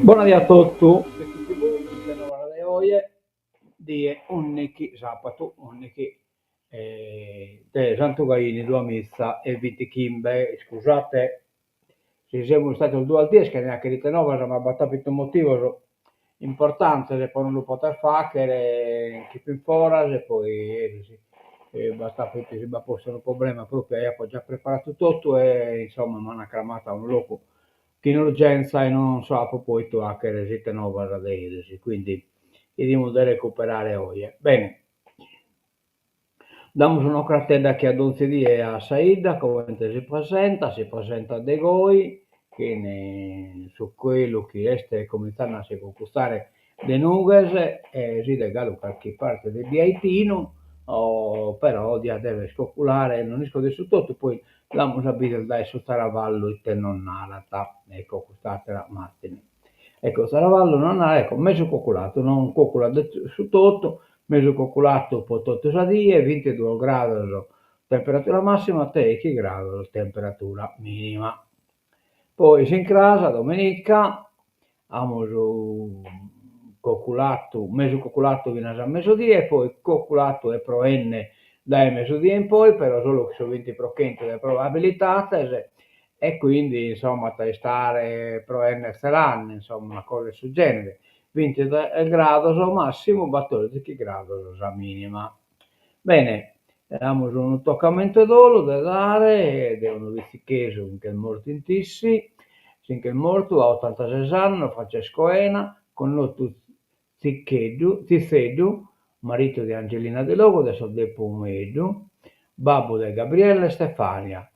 Buonasera a tutti, questi TV, le nuove le oie di Unniki, sabato, Unniki, te Santo Gaini, due missa e Viti Kimbe, scusate, se siamo stati il 2 al 10, che neanche di tenore, ma batta per un motivo importante, se poi non lo poter fare, che più in fora, e poi basta che si va posto un problema proprio, ho già preparato tutto e insomma mi hanno cramato a un loco che in urgenza e non so poi tu a che resiste nuova da vedere, quindi dobbiamo da recuperare oggi. Bene, damos una cartella che a 12 di a Saida, come si presenta De Goi, che su quello che è cominciando a conquistare de Nuges, si regalo qualche parte del Biaitino, però dia deve scopulare, non riesco su tutto, poi la sapere dai su Taravallo e te non narata, ecco, quest'altra mattina. Ecco, Taravallo non ha, ecco, mezzo cocolato, non coccola su tutto, mezzo cocolato pototto sadie, 22 gradi temperatura massima, 10 gradi temperatura minima. Poi si incrasa domenica, abbiamo cocolato, mezzo cocolato fino a mezzodì e poi cocolato e proenne dai mezzodì in poi, però solo che sono 20 procenti le probabilità, e quindi insomma testare proenne saranno, insomma una cosa sul genere. 20 gradi massimo, 14 gradi la minima. Bene, abbiamo un toccamento d'olo da dare, ed è uno vizicheso che è morto in tissi, finché è morto a 86 anni, Francesco Ena, con l'otto Zizzedu, marito di Angelina De Logo, adesso De Pomedu, babbo di Gabriella e Stefania.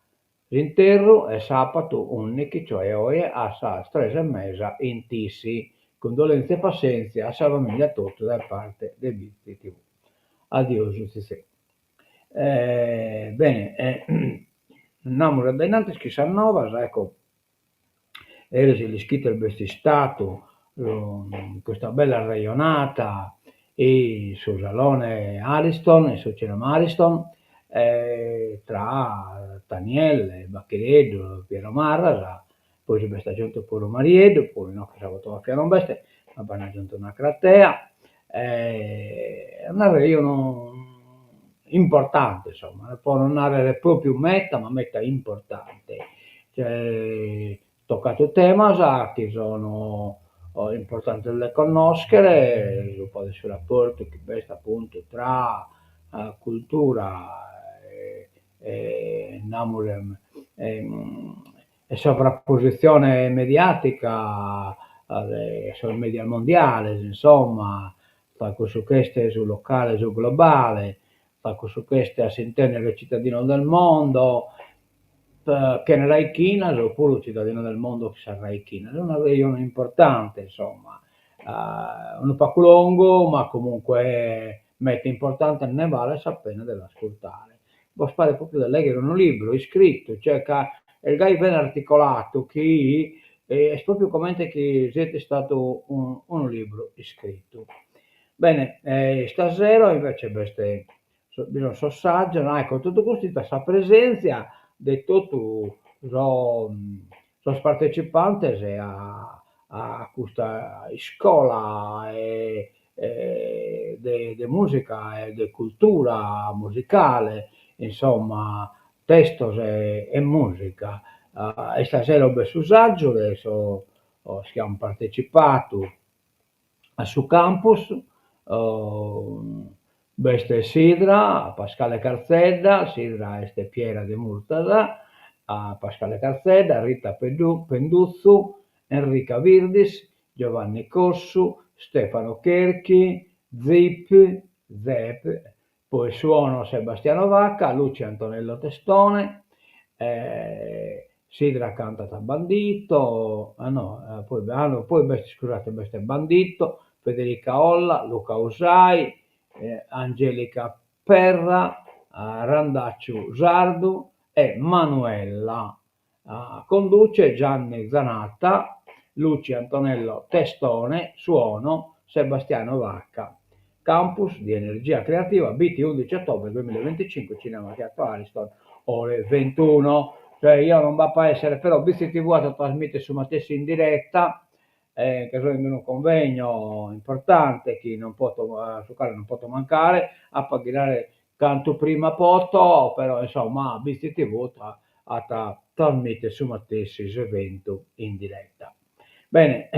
L'interro è sabato 11, cioè oggi a Sas 3 e mezza in Tissi. Condolenze e pazienza a sua famiglia tutta da parte del Vizi TV. Addio, giustizia. Bene, andiamo da innanzi che Sannova, ecco, eresi l'iscritto del Stato, questa bella raionata e sul salone Ariston e sul cinema Ariston, tra Taniel, Baccheredo, Piero Marra, poi si è aggiunto pure Mariedo, poi no, che stava a Piano Beste, ma poi hanno aggiunto una cratea, una ragione importante, insomma, può non avere proprio meta, ma meta importante. Cioè, toccato tema che sono importanti da conoscere, un po' del suo rapporto che veste appunto tra cultura Namurem, e sovrapposizione mediatica sui media mondiali, insomma, su queste sul locale, sul globale, su queste si intende il cittadino del mondo, che ne rai China, oppure il cittadino del mondo che sarà China. È una regione importante, insomma, un po' lungo, ma comunque mette importante, ne vale la pena dell'ascoltare. Può fare proprio da leggere un libro, è scritto, cioè il gai ben articolato, che è proprio come che siete stato un libro scritto. Bene, stasera invece bisogna sossaggiare, no? Ecco, tutto questo, questa presenza di tutto sono partecipanti a questa scuola di musica e di cultura musicale, insomma, testo e musica. E stasera ho messo ussaggio, adesso abbiamo partecipato a su campus, Beste Sidra, Pascale Carzedda, Sidra este Piera de Murtada, a Pascale Carzedda, Rita Penduzzu, Enrica Virdis, Giovanni Cossu, Stefano Cherchi, Zep, poi suono Sebastiano Vacca, Luci Antonello Testone, Sidra canta da Bandito, scusate, Beste Bandito, Federica Olla, Luca Usai, Angelica Perra, Randacciu Sardu e Manuela. Conduce Gianni Zanatta, Luci Antonello Testone, suono Sebastiano Vacca. Campus di Energia Creativa, BT 11 ottobre 2025, Cinema Teatro Ariston, ore 21. Cioè io non va a essere, però BT TV trasmette su Matessi in diretta, che sono in un convegno importante, chi non può sul quale non posso mancare, a pagare canto prima poto, però insomma, visti TV, trasmette su matessi evento in diretta. Bene,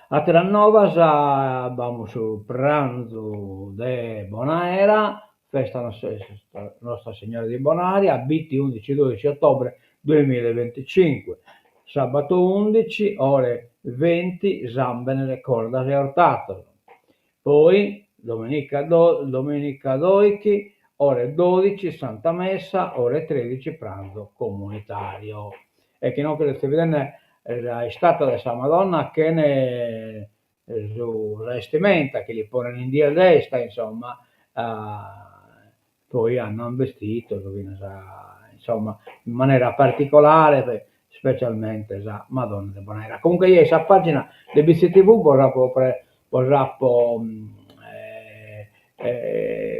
a Terranova abbiamo sul pranzo di Bonaera, festa Nostra Signora di Bonaria, BT 11-12 ottobre 2025, sabato 11, ore 20, Zambene, Cordas e Ortato. Poi domenica 12, ore 12, Santa Messa, ore 13, pranzo comunitario. E che non che si vede la statua della Madonna che ne su vestimenta che li pongono in dia destra, insomma, poi hanno un vestito, insomma, in maniera particolare, specialmente la Madonna di Bonaera. Comunque io questa pagina di BCTV vorrà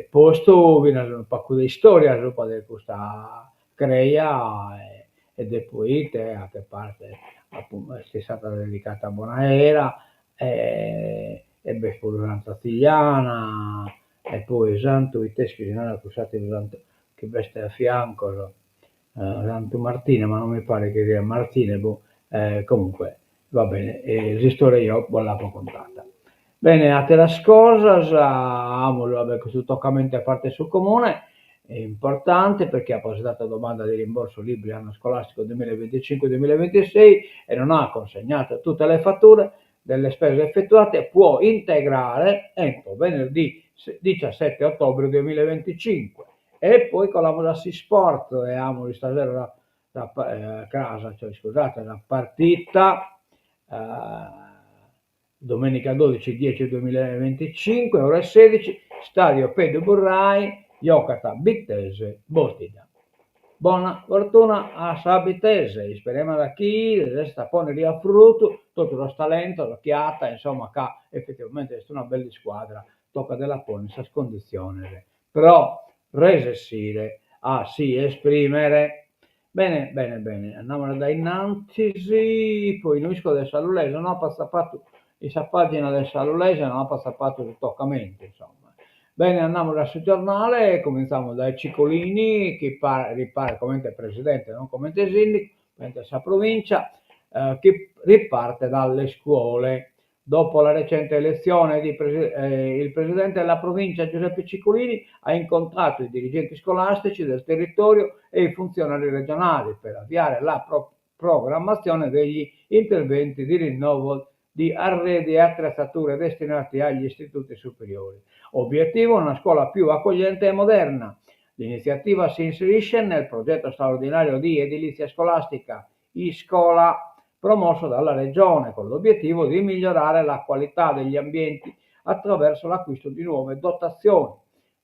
posto un po' di storia di questa creia e poi a che parte appunto è stata dedicata a Bonaera e Beffuranza Tigliana e poi Santo i teschi non accusati di Santo che veste a fianco Santo Martino, ma non mi pare che sia Martino, comunque va bene, l'storia io l'ho contata. Bene, altre cose, vabbè, questo toccamento a parte sul comune è importante perché ha presentato domanda di rimborso libri anno scolastico 2025-2026 e non ha consegnato tutte le fatture delle spese effettuate, può integrare entro venerdì 17 ottobre 2025. E poi con la Modassi Sport abbiamo stasera casa, cioè, scusate, la partita domenica 12-10-2025, ore 16, stadio Pedro Burrai, Iocata, Bittese, Bottiglia. Buona fortuna a Sabitese, speriamo da chi resta pone lì a frutto, tutto lo talento, l'occhiata, insomma, che effettivamente è una bella squadra, tocca della pone in condizione, però resessire a si esprimere. Bene, bene, bene, andiamo da innanzi, poi noi del Salulese, non ho passato questa pagina del Salulese, non ho passato il toccamento, insomma. Bene, andiamo dal suo giornale, cominciamo dai Ciccolini, che ripare come presidente, non come sindaco, questa provincia, che riparte dalle scuole. Dopo la recente elezione il presidente della provincia Giuseppe Ciccolini ha incontrato i dirigenti scolastici del territorio e i funzionari regionali per avviare la programmazione degli interventi di rinnovo di arredi e attrezzature destinati agli istituti superiori. Obiettivo: una scuola più accogliente e moderna. L'iniziativa si inserisce nel progetto straordinario di edilizia scolastica iScola promosso dalla Regione con l'obiettivo di migliorare la qualità degli ambienti attraverso l'acquisto di nuove dotazioni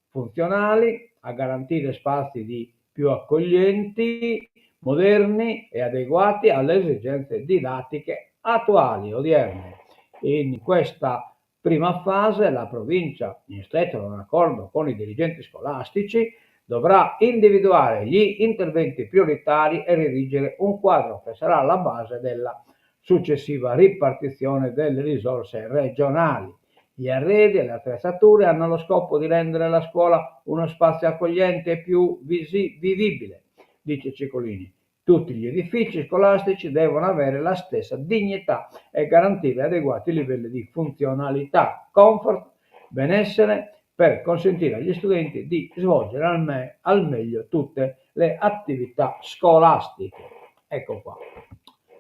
funzionali a garantire spazi più accoglienti, moderni e adeguati alle esigenze didattiche attuali, odierne. In questa prima fase la provincia, in stretto raccordo con i dirigenti scolastici, dovrà individuare gli interventi prioritari e redigere un quadro che sarà la base della successiva ripartizione delle risorse regionali. Gli arredi e le attrezzature hanno lo scopo di rendere la scuola uno spazio accogliente e più vivibile, dice Ciccolini. Tutti gli edifici scolastici devono avere la stessa dignità e garantire adeguati livelli di funzionalità, comfort, benessere per consentire agli studenti di svolgere al meglio tutte le attività scolastiche. Ecco qua.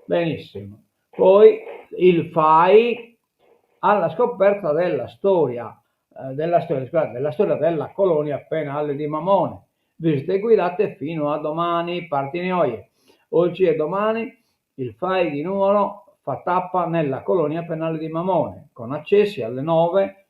Benissimo. Poi il FAI alla scoperta della storia della colonia penale di Mamone. Visite guidate fino a domani, Partinioie. Oggi e domani il FAI di Nuoro fa tappa nella colonia penale di Mamone, con accessi alle 9,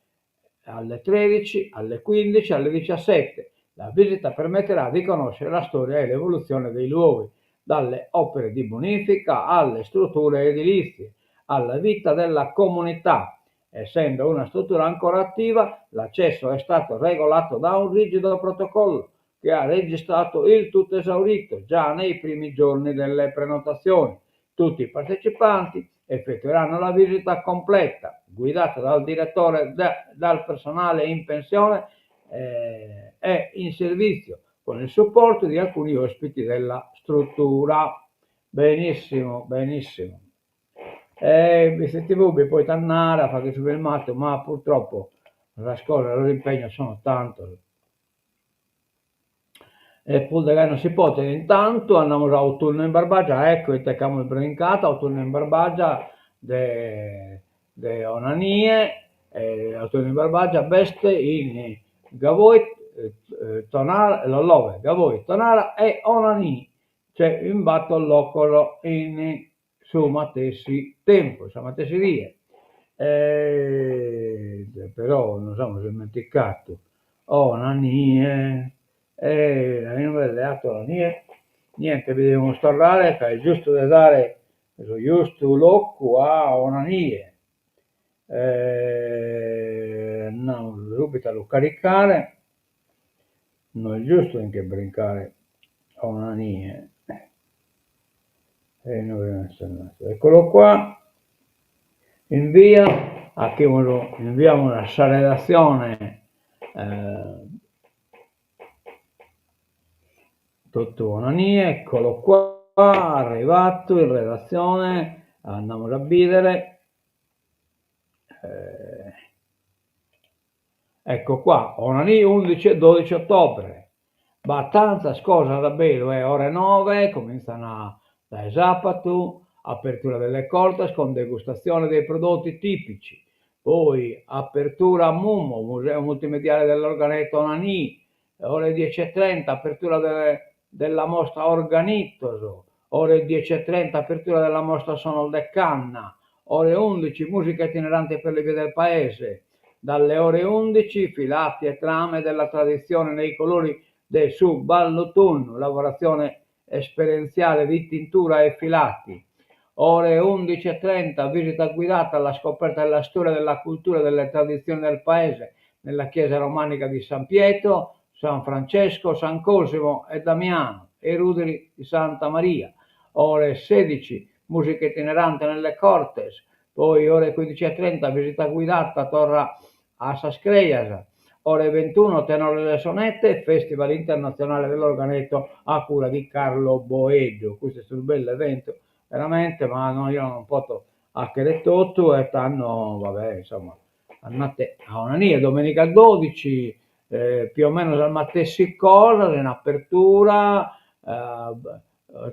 alle 13, alle 15, alle 17. La visita permetterà di conoscere la storia e l'evoluzione dei luoghi, dalle opere di bonifica alle strutture edilizie, alla vita della comunità. Essendo una struttura ancora attiva, l'accesso è stato regolato da un rigido protocollo che ha registrato il tutto esaurito già nei primi giorni delle prenotazioni. Tutti i partecipanti effettueranno la visita completa, guidata dal direttore dal personale in pensione e in servizio, con il supporto di alcuni ospiti della struttura. Benissimo, benissimo. Mi sentivo poi tornare a fare subire il matto, ma purtroppo la scuola e l'impegno sono tanto. E pure che non si può, intanto andiamo all'autunno in Barbagia, ecco, attacchiamo il brincata, autunno in Barbagia, de Onanie, autunno in Barbagia, beste in Gavoi, Tonara, Lollove, Gavoi, Tonara e Onani, cioè in batto l'occolo in su Matessi tempo, su Matessi vie. Però non siamo dimenticato. Onanie. Io non vedo niente, vi devo mostrare che è giusto da dare lo giusto locco a Onanie. Andiamo subito a lo caricare, non è giusto anche brincare a Onanie. Eccolo qua, inviamo una redazione. Tutto Onanie, eccolo qua, arrivato in redazione, andiamo a bidere, ecco qua, Onanie 11 e 12 ottobre, battanza scorsa da bello, ore 9, cominciano da sabato, apertura delle cortes con degustazione dei prodotti tipici, poi apertura a Mummo, museo multimediale dell'organetto Onanie, ore 10:30, apertura della mostra Organittoso, ore 10:30, apertura della mostra Sonol de Canna, ore 11, musica itinerante per le vie del paese, dalle ore 11, filati e trame della tradizione nei colori del Suballutunno, lavorazione esperienziale di tintura e filati, ore 11:30, visita guidata alla scoperta della storia, della cultura e delle tradizioni del paese nella chiesa romanica di San Pietro, San Francesco, San Cosimo e Damiano e i ruderi di Santa Maria. Ore 16, musica itinerante nelle Cortes, poi ore 15:30, visita guidata Torra a Sascreias, ore 21, tenore delle sonette, Festival internazionale dell'organetto a cura di Carlo Boeggio. Questo è un bel evento, veramente, ma no, io non posso hackere tutto e stanno, vabbè, insomma, andate a Onanie, domenica 12, più o meno dal Mattessi cosa, in apertura,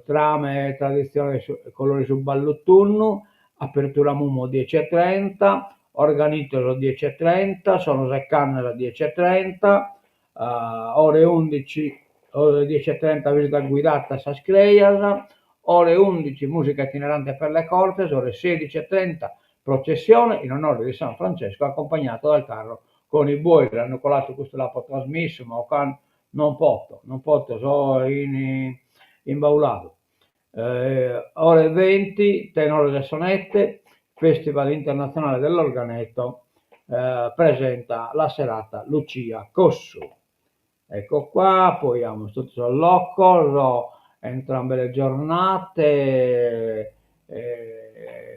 trame, tradizione, colori sul Ballottunno, apertura Mumo 10:30, Organittoso 10:30, sono Seccanne 10:30, ore 11, ore 10:30 visita guidata a Sascreias, ore 11 musica itinerante per le Cortes, ore 16:30 processione in onore di San Francesco accompagnato dal carro con i buoi. L'hanno colato questo l'ha trasmesso, ma non posso, so in baulato. Ore 20, tenore del sonette, Festival internazionale dell'organetto, presenta la serata Lucia Cossu. Ecco qua, poi abbiamo tutto all'occo, entrambe le giornate,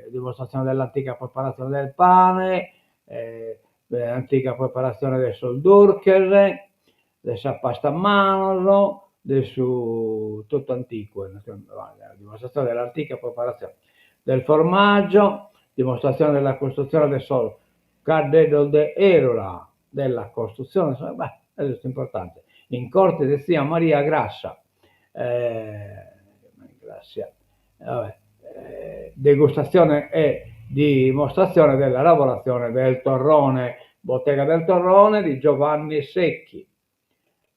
dimostrazione dell'antica preparazione del pane, dell'antica preparazione del soldurker, del pasta a mano, del su tutto antico, dimostrazione dell'antica preparazione del formaggio, dimostrazione della costruzione del sol Cadeddo de Erola, della costruzione, è questo importante, in corte di zia Maria Grassa, degustazione e dimostrazione della lavorazione del torrone, bottega del torrone di Giovanni Secchi.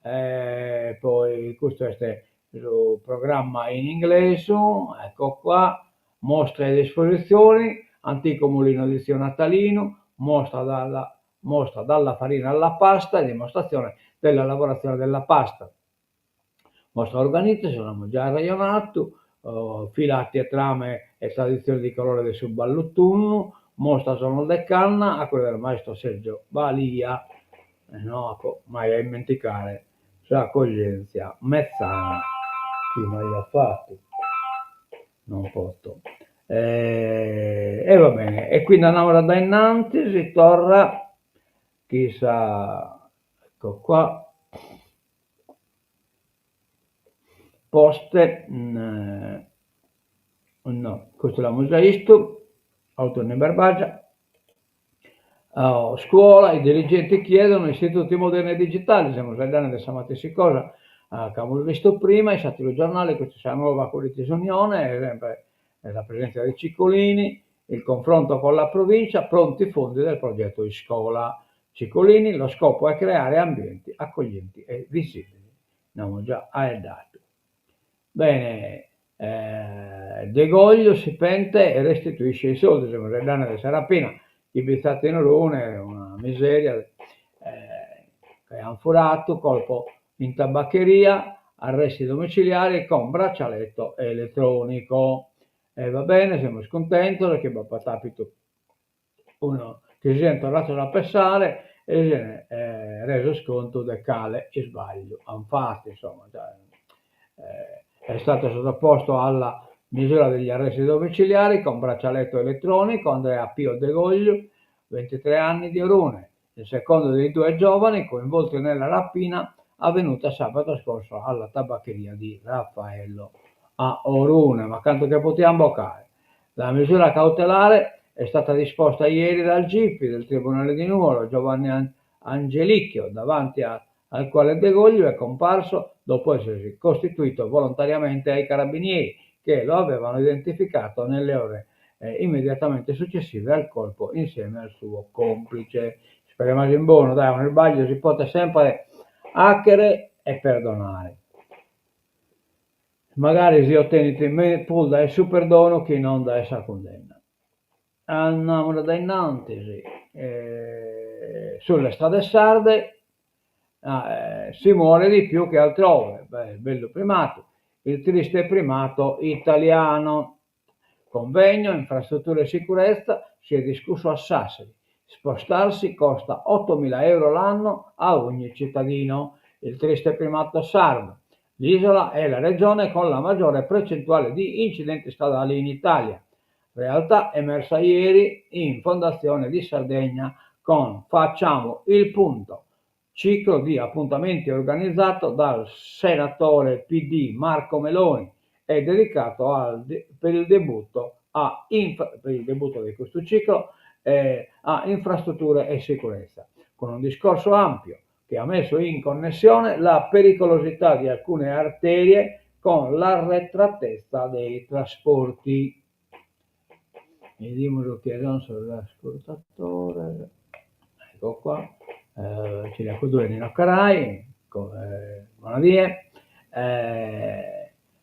Poi questo è il programma in inglese, ecco qua, mostre ed esposizioni, antico mulino di zio Natalino, mostra dalla farina alla pasta e dimostrazione della lavorazione della pasta. Mostra organizza, sono già ragionato, filati e trame e tradizioni di colore del Suballutunno, mostra sono de canna a quella del maestro Sergio Balia, no, mai a dimenticare, Accoglienza Mezzana, chi mai ha fatto, non posso. E va bene, e quindi andiamo da innanzi, si torna, chissà, ecco qua, poste, no, questo l'abbiamo già visto, autunno in Barbagia. Scuola, i dirigenti chiedono istituti moderni e digitali, siamo già di stamattina cosa, che abbiamo visto prima, i satiro giornali, questa è la nuova Politics Unione, sempre la presenza dei Ciccolini, il confronto con la provincia, pronti i fondi del progetto di scuola. Ciccolini, lo scopo è creare ambienti accoglienti e visibili. Abbiamo già dato. Bene, De Goglio si pente e restituisce i soldi, siamo già di Serapina, i bizzatti in rune, una miseria, che hanno furato, colpo in tabaccheria, arresti domiciliari con braccialetto elettronico. Va bene, siamo scontenti perché papà Tapito, uno che si è tornato da Pessare e si è reso sconto del cale e sbaglio. Infatti, insomma, è stato sottoposto alla misura degli arresti domiciliari con braccialetto elettronico Andrea Pio De Goglio, 23 anni di Orune, il secondo dei due giovani coinvolti nella rapina avvenuta sabato scorso alla tabaccheria di Raffaello a Orune. Ma tanto che possiamo boccare. La misura cautelare è stata disposta ieri dal GIP del Tribunale di Nuoro Giovanni Angelicchio, davanti al quale De Goglio è comparso dopo essersi costituito volontariamente ai carabinieri, che lo avevano identificato nelle ore immediatamente successive al colpo insieme al suo complice. Speriamo in buono, dai, un sbaglio si può sempre hackere e perdonare. Magari si ottiene più da superdono che non da essa condanna. Andiamo da innanzi, sulle strade sarde si muore di più che altrove. Beh, bello primato, il triste primato italiano. Convegno, infrastrutture e sicurezza, si è discusso a Sassari. Spostarsi costa 8.000 euro l'anno a ogni cittadino. Il triste primato sardo. L'isola è la regione con la maggiore percentuale di incidenti stradali in Italia. Realtà emersa ieri in Fondazione di Sardegna con Facciamo il punto, ciclo di appuntamenti organizzato dal senatore PD Marco Meloni e dedicato per il debutto di questo ciclo a infrastrutture e sicurezza, con un discorso ampio che ha messo in connessione la pericolosità di alcune arterie con l'arretratezza dei trasporti. Vediamo che non sull'ascoltatore, ecco qua, ce ne due di Noccarai, Bonadie,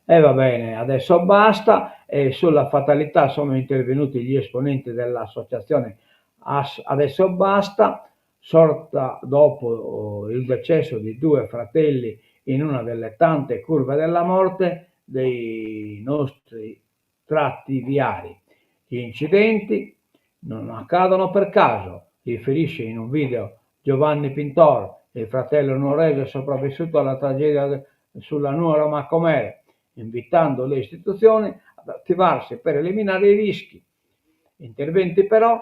e va bene, adesso basta, e sulla fatalità sono intervenuti gli esponenti dell'associazione Adesso Basta, sorta dopo il decesso di due fratelli in una delle tante curve della morte dei nostri tratti viari. Gli incidenti non accadono per caso, riferisce in un video Giovanni Pintor, il fratello nuorese sopravvissuto alla tragedia sulla Nuora Maccomere, invitando le istituzioni ad attivarsi per eliminare i rischi. Interventi però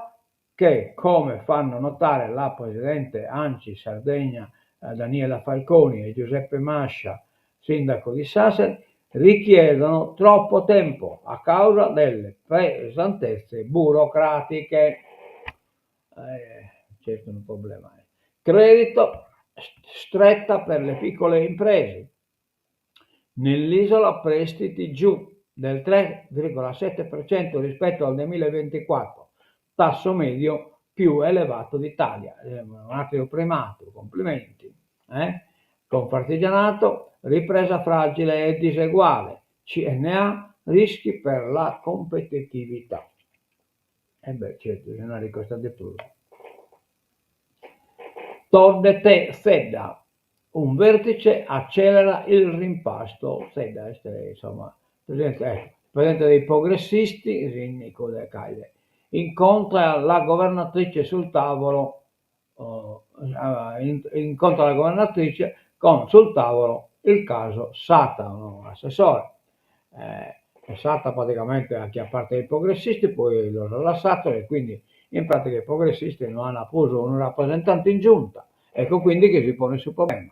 che, come fanno notare la presidente ANCI Sardegna Daniela Falconi e Giuseppe Mascia, sindaco di Sassari, richiedono troppo tempo a causa delle pesantezze burocratiche. Certo un problema. Credito stretta per le piccole imprese. Nell'isola prestiti giù del 3,7% rispetto al 2024, tasso medio più elevato d'Italia. Un attimo primato, complimenti. Confartigianato, ripresa fragile e diseguale. CNA, rischi per la competitività. E beh, certo, non è costa di tutto. Torde Fedda, un vertice accelera il rimpasto. Fedda, insomma, presidente dei progressisti, Rinnico De Caile, incontra la governatrice sul tavolo, incontra la governatrice con sul tavolo il caso Satano, assessore. è stata praticamente anche a parte dei progressisti, poi lo rilassato e quindi in pratica i progressisti non hanno apposto un rappresentante in giunta. Ecco quindi che si pone sul problema.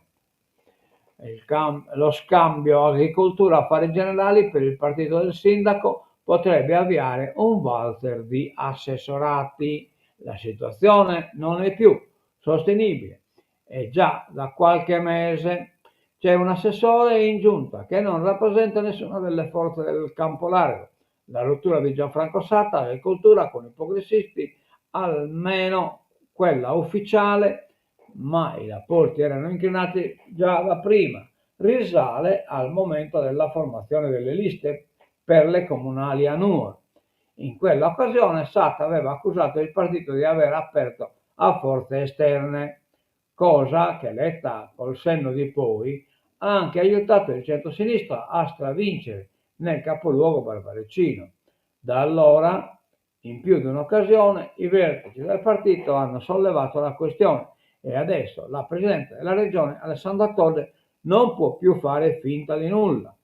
Lo scambio agricoltura-affari generali per il partito del sindaco potrebbe avviare un valzer di assessorati. La situazione non è più sostenibile e già da qualche mese c'è un assessore in giunta che non rappresenta nessuna delle forze del campo largo. La rottura di Gianfranco Satta, agricoltura con i progressisti, almeno quella ufficiale, ma i rapporti erano inclinati già da prima, risale al momento della formazione delle liste per le comunali a Nuoro. In quell'occasione Satta aveva accusato il partito di aver aperto a forze esterne, cosa che Letta col senno di poi ha anche aiutato il centro-sinistra a stravincere nel capoluogo barbarecino. Da allora, in più di un'occasione, i vertici del partito hanno sollevato la questione e adesso la Presidente della Regione, Alessandra Todde, non può più fare finta di nulla,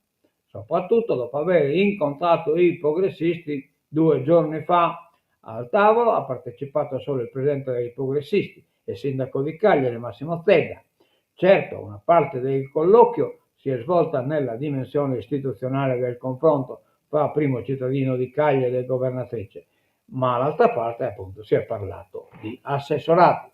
soprattutto dopo aver incontrato i progressisti 2 giorni fa. Al tavolo ha partecipato solo il Presidente dei progressisti e sindaco di Cagliari, Massimo Zedda. Certo, una parte del colloquio si è svolta nella dimensione istituzionale del confronto fra primo cittadino di Cagliari e governatrice, ma l'altra parte appunto si è parlato di assessorati.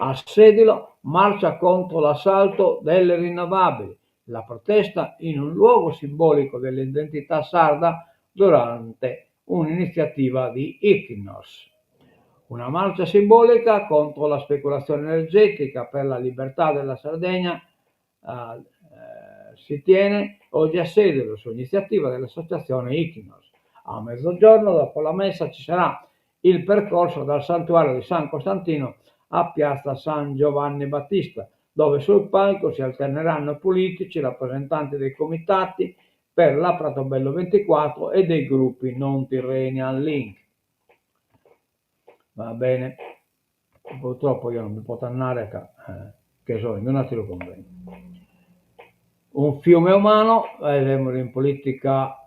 A Sedilo marcia contro l'assalto delle rinnovabili, la protesta in un luogo simbolico dell'identità sarda durante un'iniziativa di Ichnos. Una marcia simbolica contro la speculazione energetica per la libertà della Sardegna si tiene oggi a Sedilo su iniziativa dell'associazione Ichnos. A mezzogiorno dopo la messa ci sarà il percorso dal santuario di San Costantino a piazza San Giovanni Battista, dove sul palco si alterneranno politici, rappresentanti dei comitati per la Pratobello 24 e dei gruppi non Tyrrhenian Link. Va bene, purtroppo io non mi posso andare che sono in un altro convegno. Un fiume umano, vedremo in politica,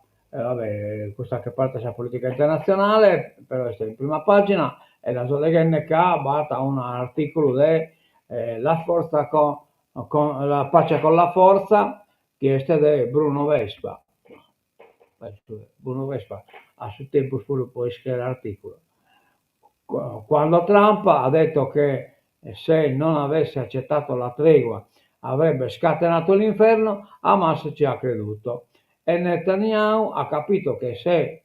questa che parte sia politica internazionale, però è in prima pagina, e la NK batta un articolo la forza con la pace con la forza, che è da Bruno Vespa. Bruno Vespa a suo tempo solo può scrivere l'articolo. Quando Trump ha detto che se non avesse accettato la tregua avrebbe scatenato l'inferno, Hamas ci ha creduto e Netanyahu ha capito che se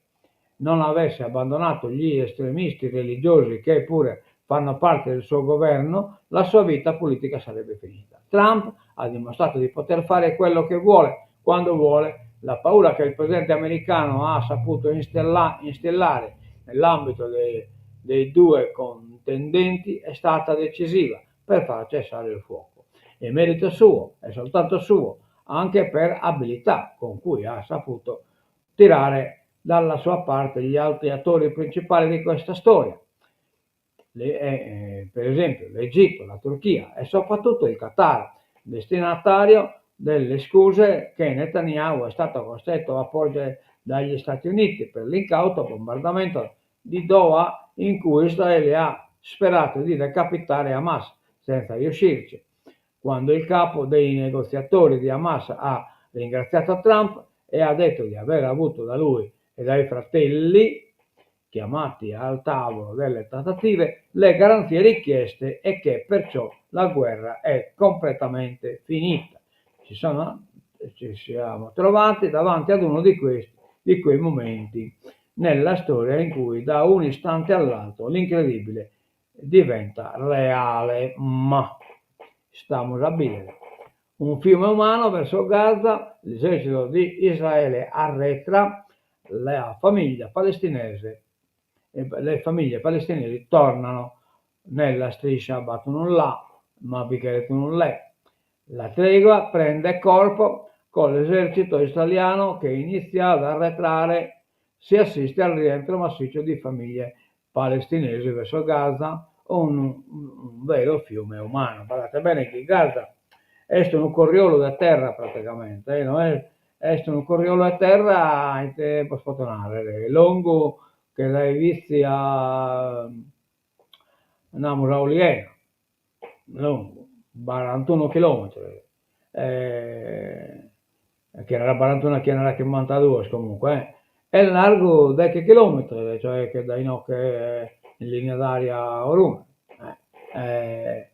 non avesse abbandonato gli estremisti religiosi che pure fanno parte del suo governo, la sua vita politica sarebbe finita. Trump ha dimostrato di poter fare quello che vuole, quando vuole. La paura che il presidente americano ha saputo instillare nell'ambito dei due contendenti è stata decisiva per far cessare il fuoco. È merito suo, è soltanto suo, anche per abilità con cui ha saputo tirare dalla sua parte gli altri attori principali di questa storia. Per esempio l'Egitto, la Turchia e soprattutto il Qatar, destinatario delle scuse che Netanyahu è stato costretto a porgere dagli Stati Uniti per l'incauto bombardamento di Doha, in cui Israele ha sperato di decapitare Hamas senza riuscirci. Quando il capo dei negoziatori di Hamas ha ringraziato Trump e ha detto di aver avuto da lui e dai fratelli chiamati al tavolo delle trattative le garanzie richieste e che perciò la guerra è completamente finita. Ci siamo trovati davanti ad uno di quei momenti nella storia in cui da un istante all'altro l'incredibile diventa reale, ma stiamo a vedere. Un fiume umano verso Gaza, l'esercito di Israele arretra, le famiglie palestinesi tornano nella striscia Batnullah, ma Bicheretunullah. La tregua prende corpo con l'esercito israeliano che inizia ad arretrare, si assiste al rientro massiccio di famiglie palestinesi verso Gaza, un vero fiume umano. Guardate bene che Gaza è un corriolo da terra praticamente, non è è un corriolo a terra e te può sfotonare. Lungo che l'hai visti a Namur lungo, 41 km. Eh, che era 41 che era che 92 comunque, è largo 10 km, cioè che dai no che in linea d'aria a Roma. Eh,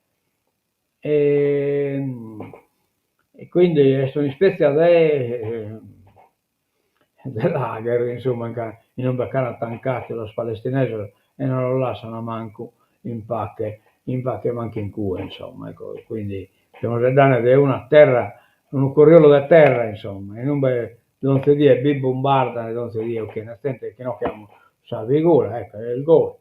e, e quindi sono in spezia dell'Ager, insomma, in un beccare attaccati lo palestinese e non lo lasciano manco in pacche manco in cuore, insomma, ecco, quindi stiamo parlando di una terra, un corriolo da terra, insomma, e non si dice bi bombarda, non si dice che ne sente che no chiamo sa figura, ecco, è il gol.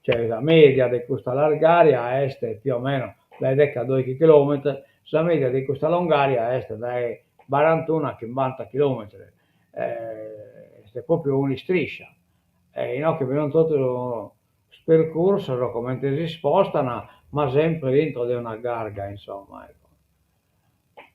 Cioè la media di questa largaria a est è più o meno dai 10 a 12 km, la media di questa longaria a est dai 41 a 50 km. È proprio una striscia. No, che abbiamo tutto percorso come si spostano, ma sempre dentro di una garga, insomma. Ecco.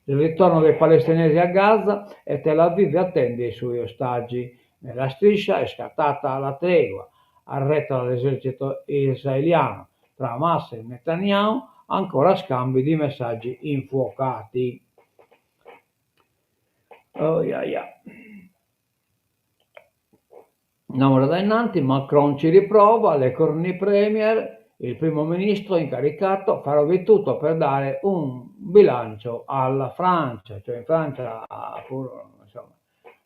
Il ritorno dei palestinesi a Gaza e Tel Aviv attende i suoi ostaggi. Nella striscia è scattata la tregua, arreta l'esercito israeliano. Tra Hamas e Netanyahu ancora scambi di messaggi infuocati. Oh, yeah, yeah. Un'ora da innanzi Macron ci riprova, le corni premier, il primo ministro incaricato farà di tutto per dare un bilancio alla Francia, cioè in Francia insomma,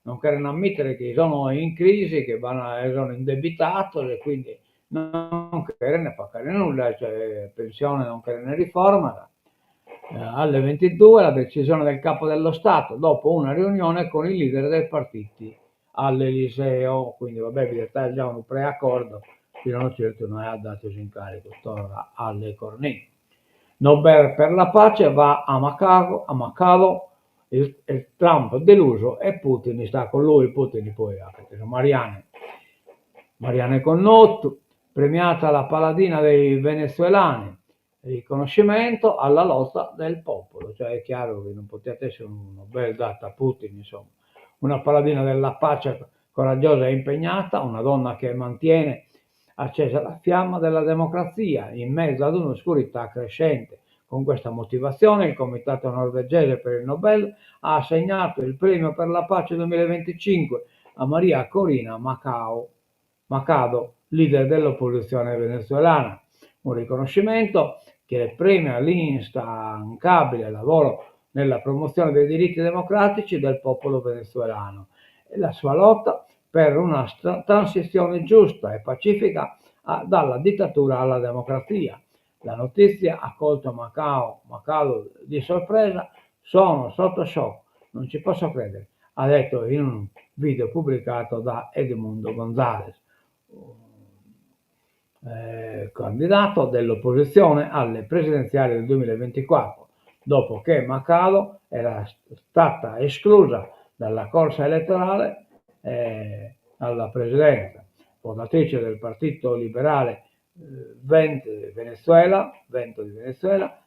non vogliono ammettere che sono in crisi, che sono indebitati e quindi non vogliono pagare nulla, cioè pensione non vogliono riforma. Alle 22 la decisione del capo dello Stato dopo una riunione con i leader dei partiti all'Eliseo, quindi vabbè, vi è già un preaccordo, fino a certo non è dato in carico, torna alle cornie. Nobel per la pace va a Macao il Trump deluso e Putin sta con lui, Putin poi ha preso Marianne Connotto, premiata la paladina dei venezuelani, riconoscimento alla lotta del popolo, cioè è chiaro che non potete essere un Nobel data a Putin, insomma, una paladina della pace coraggiosa e impegnata, una donna che mantiene accesa la fiamma della democrazia in mezzo ad un'oscurità crescente. Con questa motivazione il Comitato norvegese per il Nobel ha assegnato il premio per la pace 2025 a Maria Corina Machado, leader dell'opposizione venezuelana, un riconoscimento che premia l'instancabile lavoro nella promozione dei diritti democratici del popolo venezuelano e la sua lotta per una transizione giusta e pacifica dalla dittatura alla democrazia. La notizia ha colto Macao di sorpresa, sono sotto shock, non ci posso credere, ha detto in un video pubblicato da Edmundo González, candidato dell'opposizione alle presidenziali del 2024, dopo che Macao era stata esclusa dalla corsa elettorale alla presidenza. Fondatrice del Partito Liberale Vento di Venezuela,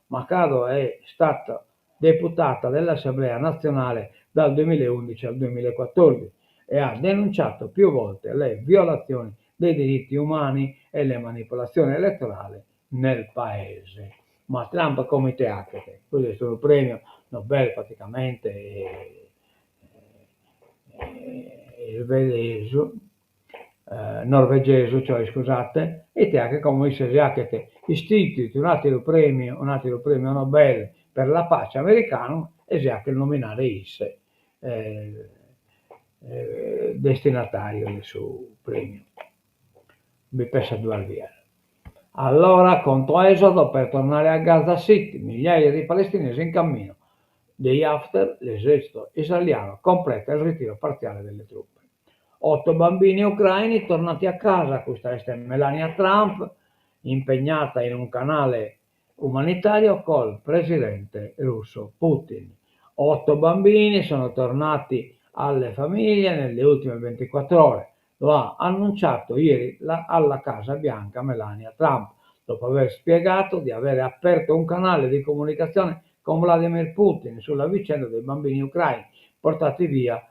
Macado è stata deputata dell'Assemblea nazionale dal 2011 al 2014 e ha denunciato più volte le violazioni dei diritti umani e le manipolazioni elettorali nel paese. Ma Trump come te anche, questo è un premio Nobel praticamente norvegese, cioè scusate, e te anche come se anche istituiti un altro premio Nobel per la pace americano e se anche il nominare ISE destinatario del suo premio. Mi pensa due al via. Allora, contro esodo per tornare a Gaza City, migliaia di palestinesi in cammino. Day after, l'esercito israeliano completa il ritiro parziale delle truppe. 8 bambini ucraini tornati a casa, questa è Melania Trump, impegnata in un canale umanitario col presidente russo Putin. 8 bambini sono tornati alle famiglie nelle ultime 24 ore. Lo ha annunciato ieri alla Casa Bianca Melania Trump, dopo aver spiegato di aver aperto un canale di comunicazione con Vladimir Putin sulla vicenda dei bambini ucraini, portati via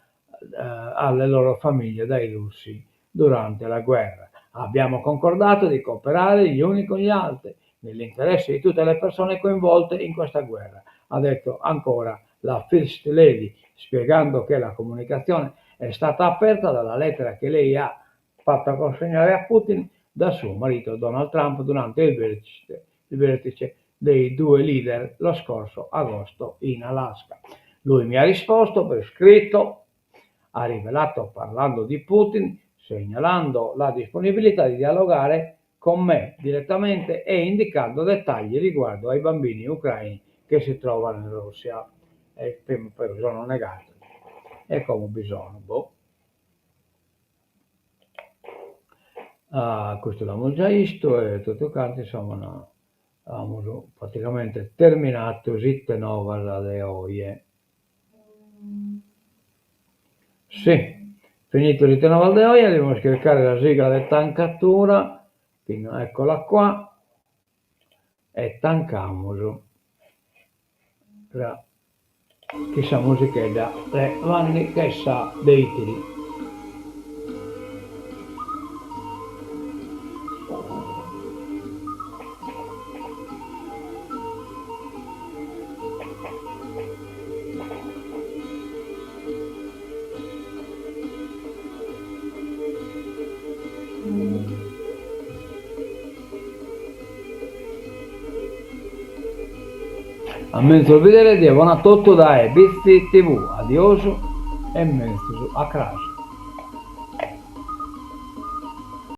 alle loro famiglie dai russi durante la guerra. Abbiamo concordato di cooperare gli uni con gli altri nell'interesse di tutte le persone coinvolte in questa guerra, ha detto ancora la First Lady, spiegando che la comunicazione è stata aperta dalla lettera che lei ha fatto consegnare a Putin da suo marito Donald Trump durante il vertice dei due leader lo scorso agosto in Alaska. Lui mi ha risposto per scritto, ha rivelato parlando di Putin, segnalando la disponibilità di dialogare con me direttamente e indicando dettagli riguardo ai bambini ucraini che si trovano in Russia e poi sono negati. E come bisogna, boh. Questo l'abbiamo già visto e tutto quanto, insomma, no, abbiamo praticamente terminato zitte nova le oie. Sì, finito il ritorno a Valdeoia, dobbiamo scaricare la sigla di tancatura, eccola qua, e tancamos la chissà musichetta, le vanni che sa dei tiri. A mentre vedere di buona tutto da Bizzi TV, adioso e mentre a crash.